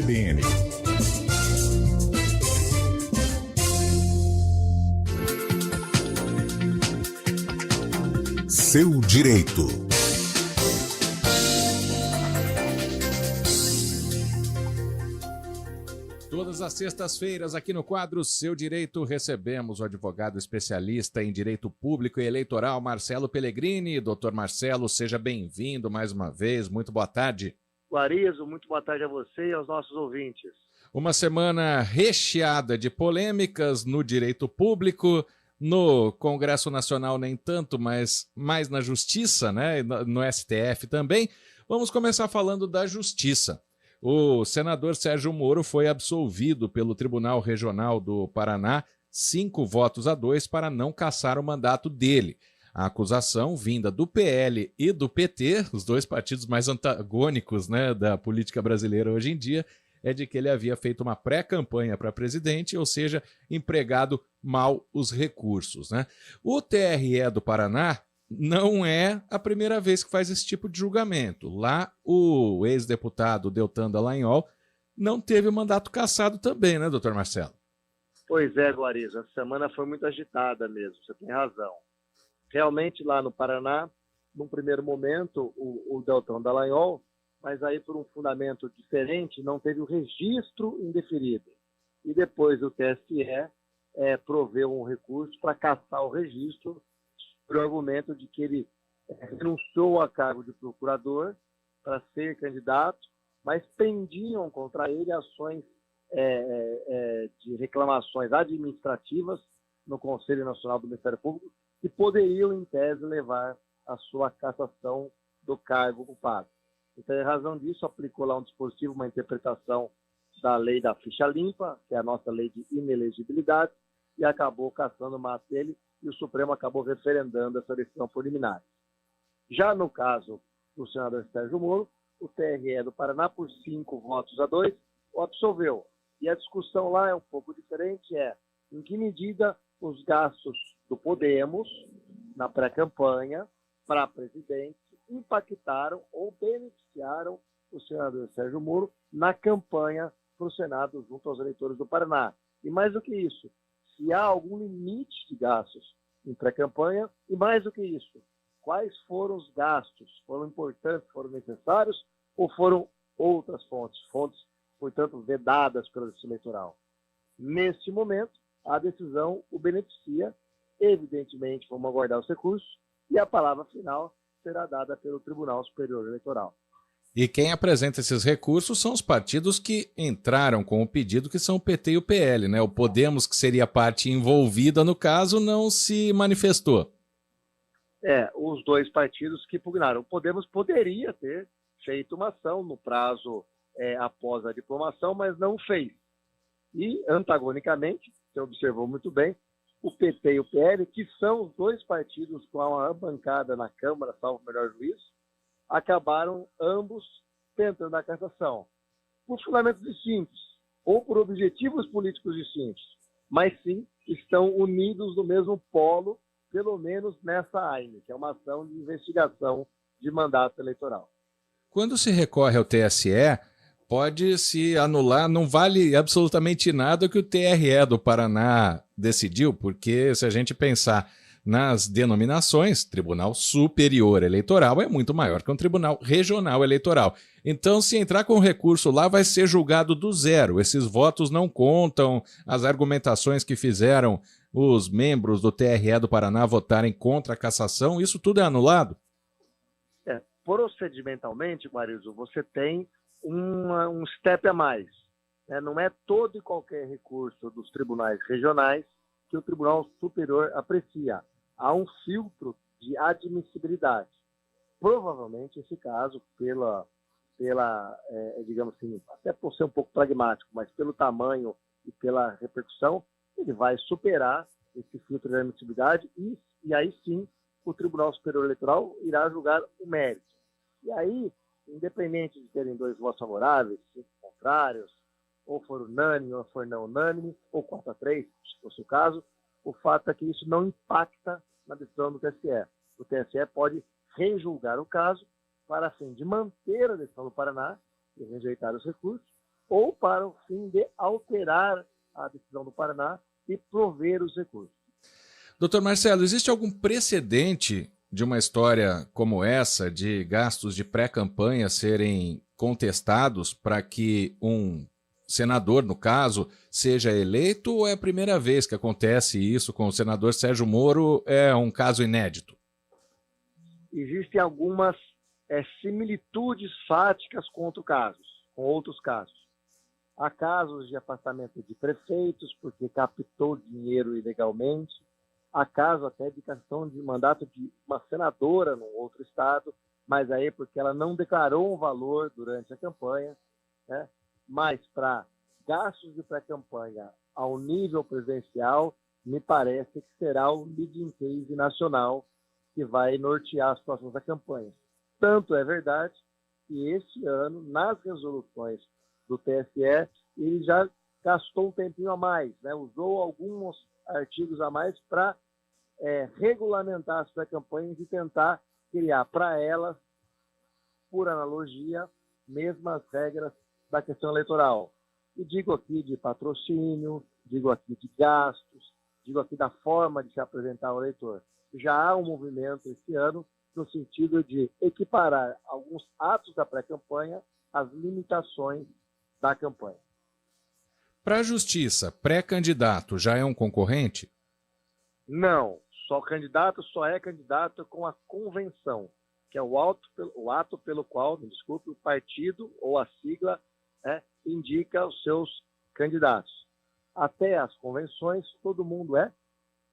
CBN. Seu direito. Todas as sextas-feiras, aqui no quadro Seu Direito, recebemos o advogado especialista em direito público e eleitoral, Marcelo Pellegrini. Doutor Marcelo, seja bem-vindo mais uma vez. Muito boa tarde. Guarizo, muito boa tarde a você e aos nossos ouvintes. Uma semana recheada de polêmicas no direito público, no Congresso Nacional nem tanto, mas mais na Justiça, né? No STF também. Vamos começar falando da Justiça. O senador Sérgio Moro foi absolvido pelo Tribunal Regional do Paraná, 5-2 para não cassar o mandato dele. A acusação, vinda do PL e do PT, os dois partidos mais antagônicos, né, da política brasileira hoje em dia, é de que ele havia feito uma pré-campanha para presidente, ou seja, empregado mal os recursos, né? O TRE do Paraná não é a primeira vez que faz esse tipo de julgamento. Lá, o ex-deputado Deltan Dallagnol não teve o mandato cassado também, né, doutor Marcelo? Pois é, Guarizo, essa semana foi muito agitada mesmo, você tem razão. Realmente, lá no Paraná, num primeiro momento, o Deltan Dallagnol, mas aí por um fundamento diferente, não teve o registro indeferido. E depois o TSE proveu um recurso para cassar o registro, por argumento de que ele renunciou a cargo de procurador para ser candidato, mas pendiam contra ele ações de reclamações administrativas no Conselho Nacional do Ministério Público que poderiam, em tese, levar à sua cassação do cargo ocupado. Então, em razão disso, aplicou lá um dispositivo, uma interpretação da lei da ficha limpa, que é a nossa lei de inelegibilidade, e acabou cassando o mandato dele, e o Supremo acabou referendando essa decisão por liminar. Já no caso do senador Sérgio Moro, o TRE do Paraná, por 5-2, o absolveu. E a discussão lá é um pouco diferente, em que medida os gastos do Podemos, na pré-campanha, para presidente, impactaram ou beneficiaram o senador Sérgio Moro na campanha para o Senado junto aos eleitores do Paraná. E mais do que isso, se há algum limite de gastos em pré-campanha, e mais do que isso, quais foram os gastos? Foram importantes, foram necessários, ou foram outras fontes, portanto, vedadas pela Justiça Eleitoral? Neste momento, a decisão o beneficia, evidentemente, vamos aguardar os recursos, e a palavra final será dada pelo Tribunal Superior Eleitoral. E quem apresenta esses recursos são os partidos que entraram com o pedido, que são o PT e o PL, né? O Podemos, que seria a parte envolvida no caso, não se manifestou. Os dois partidos que pugnaram. O Podemos poderia ter feito uma ação no prazo após a diplomação, mas não fez. E, antagonicamente, você observou muito bem, o PT e o PL, que são os dois partidos com a maior bancada na Câmara, salvo o melhor juízo, acabaram ambos tentando a cassação, por fundamentos distintos, ou por objetivos políticos distintos, mas sim estão unidos no mesmo polo, pelo menos nessa AINE, que é uma ação de investigação de mandato eleitoral. Quando se recorre ao TSE, pode se anular, não vale absolutamente nada o que o TRE do Paraná decidiu, porque se a gente pensar nas denominações, Tribunal Superior Eleitoral é muito maior que um Tribunal Regional Eleitoral. Então, se entrar com recurso lá, vai ser julgado do zero. Esses votos não contam, as argumentações que fizeram os membros do TRE do Paraná votarem contra a cassação, isso tudo é anulado? Procedimentalmente, Guarizo, você tem um step a mais. Não é todo e qualquer recurso dos tribunais regionais que o Tribunal Superior aprecia. Há um filtro de admissibilidade. Provavelmente, esse caso, digamos assim, até por ser um pouco pragmático, mas pelo tamanho e pela repercussão, ele vai superar esse filtro de admissibilidade e aí sim o Tribunal Superior Eleitoral irá julgar o mérito. E aí, independente de terem dois votos favoráveis, contrários, ou for unânime, ou for não unânime, ou 4-3, se fosse o caso, o fato é que isso não impacta na decisão do TSE. O TSE pode rejulgar o caso para, a fim de manter a decisão do Paraná e rejeitar os recursos, ou para o fim de alterar a decisão do Paraná e prover os recursos. Doutor Marcelo, existe algum precedente de uma história como essa, de gastos de pré-campanha serem contestados para que um senador, no caso, seja eleito, ou é a primeira vez que acontece isso com o senador Sérgio Moro? É um caso inédito? Existem algumas similitudes fáticas com outros casos. Há casos de afastamento de prefeitos porque captou dinheiro ilegalmente. Há caso até de cassação de mandato de uma senadora num outro estado, mas aí porque ela não declarou um valor durante a campanha, né? Mas para gastos de pré-campanha ao nível presidencial, me parece que será o leading case nacional que vai nortear as próximas campanhas. Tanto é verdade que este ano, nas resoluções do TSE, ele já gastou um tempinho a mais, né? Usou alguns artigos a mais para regulamentar as pré-campanhas e tentar criar para elas, por analogia, mesmas regras da questão eleitoral. E digo aqui de patrocínio, digo aqui de gastos, digo aqui da forma de se apresentar ao eleitor. Já há um movimento esse ano no sentido de equiparar alguns atos da pré-campanha às limitações da campanha. Para a Justiça, pré-candidato já é um concorrente? Não, só é candidato com a convenção, que é o ato pelo qual, me desculpe, o partido ou a sigla indica os seus candidatos. Até as convenções, todo mundo é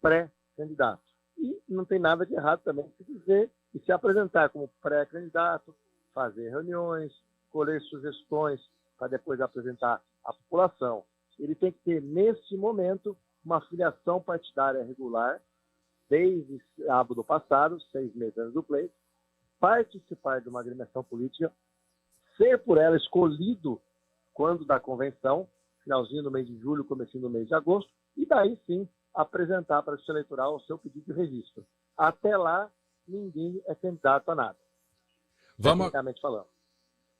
pré-candidato. E não tem nada de errado também se dizer e se apresentar como pré-candidato, fazer reuniões, colher sugestões para depois apresentar à população. Ele tem que ter, nesse momento, uma filiação partidária regular, desde sábado passado, 6 meses antes do pleito, participar de uma agremiação política, ser por ela escolhido quando da convenção, finalzinho do mês de julho, comecinho do mês de agosto, e daí sim apresentar para a Justiça Eleitoral o seu pedido de registro. Até lá, ninguém é candidato a nada. Tecnicamente falando.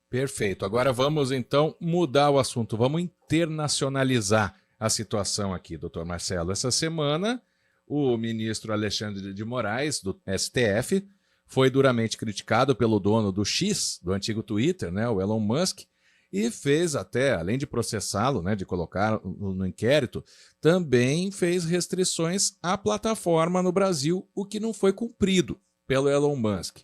Perfeito. Agora vamos então mudar o assunto, vamos internacionalizar a situação aqui, doutor Marcelo. Essa semana, o ministro Alexandre de Moraes, do STF, foi duramente criticado pelo dono do X, do antigo Twitter, né, o Elon Musk, e fez até, além de processá-lo, né, de colocar no inquérito, também fez restrições à plataforma no Brasil, o que não foi cumprido pelo Elon Musk.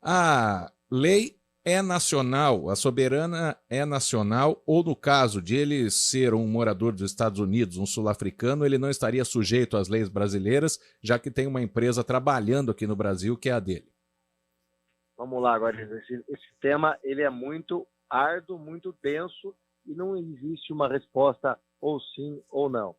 A lei é nacional, a soberana é nacional, ou no caso de ele ser um morador dos Estados Unidos, um sul-africano, ele não estaria sujeito às leis brasileiras, já que tem uma empresa trabalhando aqui no Brasil que é a dele. Vamos lá, agora, esse tema ele é muito árduo, muito denso e não existe uma resposta ou sim ou não.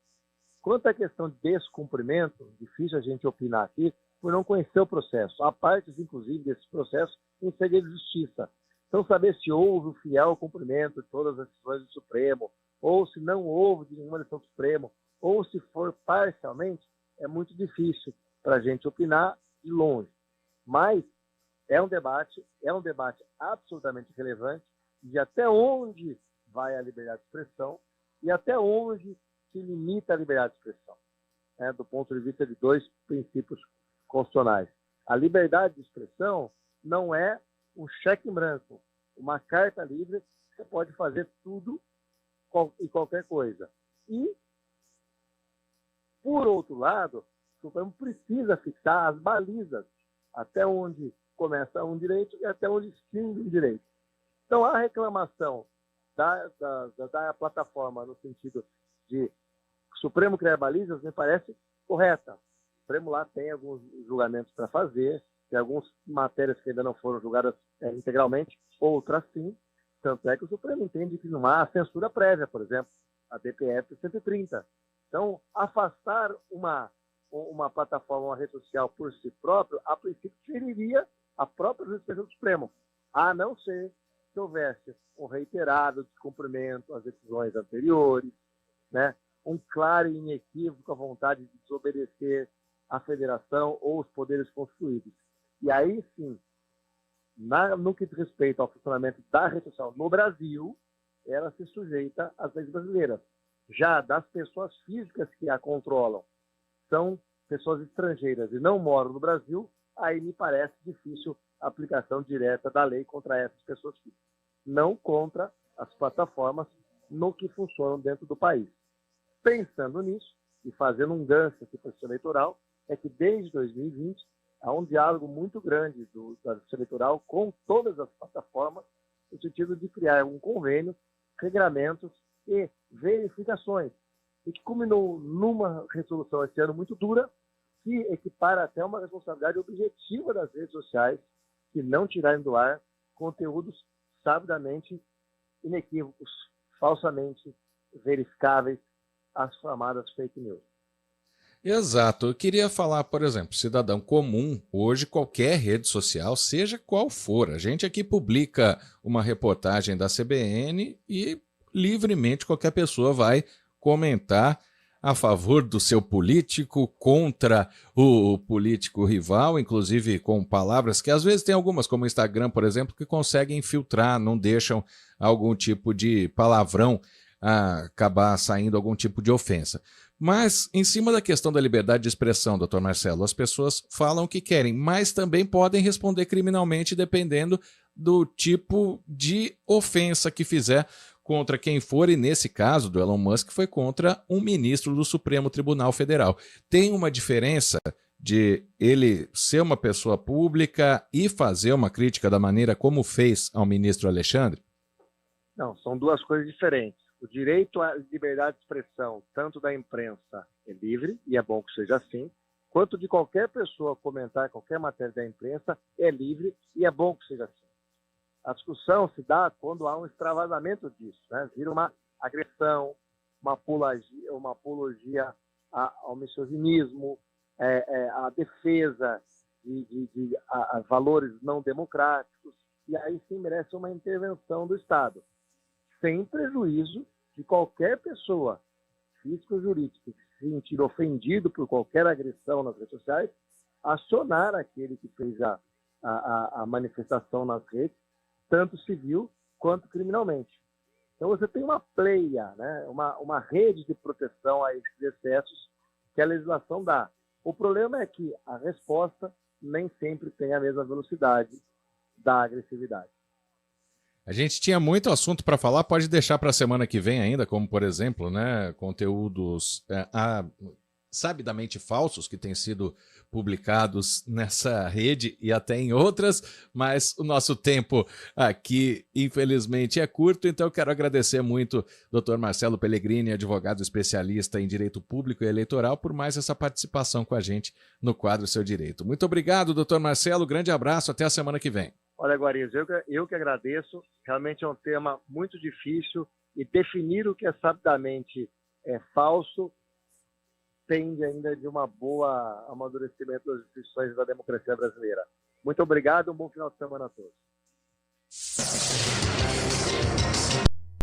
Quanto à questão de descumprimento, difícil a gente opinar aqui por não conhecer o processo. Há partes, inclusive, desse processo em segredo de justiça. Então, saber se houve o fiel cumprimento de todas as decisões do Supremo, ou se não houve de nenhuma decisão do Supremo, ou se for parcialmente, é muito difícil para a gente opinar de longe. Mas é um debate absolutamente relevante de até onde vai a liberdade de expressão e até onde se limita a liberdade de expressão, né, do ponto de vista de dois princípios constitucionais. A liberdade de expressão não é um cheque em branco, uma carta livre, você pode fazer tudo e qualquer coisa. E, por outro lado, o Supremo precisa fixar as balizas até onde começa um direito e até onde extingue um direito. Então, a reclamação da plataforma no sentido de o Supremo criar balizas me parece correta. O Supremo lá tem alguns julgamentos para fazer, tem algumas matérias que ainda não foram julgadas integralmente, outras sim. Tanto é que o Supremo entende que não há censura prévia, por exemplo, a DPF 130. Então, afastar uma plataforma, uma rede social por si próprio, a princípio feriria a própria jurisprudência do Supremo, a não ser que houvesse um reiterado descumprimento às decisões anteriores, né? Um claro e inequívoco a vontade de desobedecer à federação ou os poderes constituídos. E aí sim, no que diz respeito ao funcionamento da rede social no Brasil, ela se sujeita às leis brasileiras. Já das pessoas físicas que a controlam, são pessoas estrangeiras e não moram no Brasil, aí me parece difícil a aplicação direta da lei contra essas pessoas físicas. Não contra as plataformas no que funcionam dentro do país. Pensando nisso e fazendo um gancho aqui para o Justiça Eleitoral, é que desde 2020 há um diálogo muito grande da Justiça Eleitoral com todas as plataformas, no sentido de criar um convênio, regramentos e verificações, e que culminou numa resolução esse ano muito dura, que equipara até uma responsabilidade objetiva das redes sociais, que não tirarem do ar conteúdos sabidamente inequívocos, falsamente verificáveis, as chamadas fake news. Exato. Eu queria falar, por exemplo, cidadão comum, hoje qualquer rede social, seja qual for. A gente aqui publica uma reportagem da CBN e livremente qualquer pessoa vai comentar a favor do seu político, contra o político rival, inclusive com palavras que às vezes tem algumas, como o Instagram, por exemplo, que conseguem filtrar, não deixam algum tipo de palavrão acabar saindo algum tipo de ofensa. Mas, em cima da questão da liberdade de expressão, doutor Marcelo, as pessoas falam o que querem, mas também podem responder criminalmente dependendo do tipo de ofensa que fizer contra quem for, e nesse caso do Elon Musk foi contra um ministro do Supremo Tribunal Federal. Tem uma diferença de ele ser uma pessoa pública e fazer uma crítica da maneira como fez ao ministro Alexandre? Não, são duas coisas diferentes. O direito à liberdade de expressão, tanto da imprensa, é livre, e é bom que seja assim, quanto de qualquer pessoa comentar qualquer matéria da imprensa, é livre, e é bom que seja assim. A discussão se dá quando há um extravasamento disso, né? Vira uma agressão, uma apologia ao misoginismo, a defesa de valores não democráticos, e aí sim merece uma intervenção do Estado, sem prejuízo de qualquer pessoa, física ou jurídica, que se sentir ofendido por qualquer agressão nas redes sociais, acionar aquele que fez a manifestação nas redes, tanto civil quanto criminalmente. Então você tem uma pleia, né? uma rede de proteção a esses excessos que a legislação dá. O problema é que a resposta nem sempre tem a mesma velocidade da agressividade. A gente tinha muito assunto para falar, pode deixar para a semana que vem ainda, como por exemplo, né, conteúdos sabidamente falsos que têm sido publicados nessa rede e até em outras, mas o nosso tempo aqui, infelizmente, é curto, então eu quero agradecer muito ao Dr. Marcelo Pellegrini, advogado especialista em Direito Público e Eleitoral, por mais essa participação com a gente no quadro Seu Direito. Muito obrigado, Dr. Marcelo, grande abraço, até a semana que vem. Olha, Guariz, eu que agradeço, realmente é um tema muito difícil e definir o que é sabidamente falso tende ainda de uma boa amadurecimento das instituições da democracia brasileira. Muito obrigado e um bom final de semana a todos.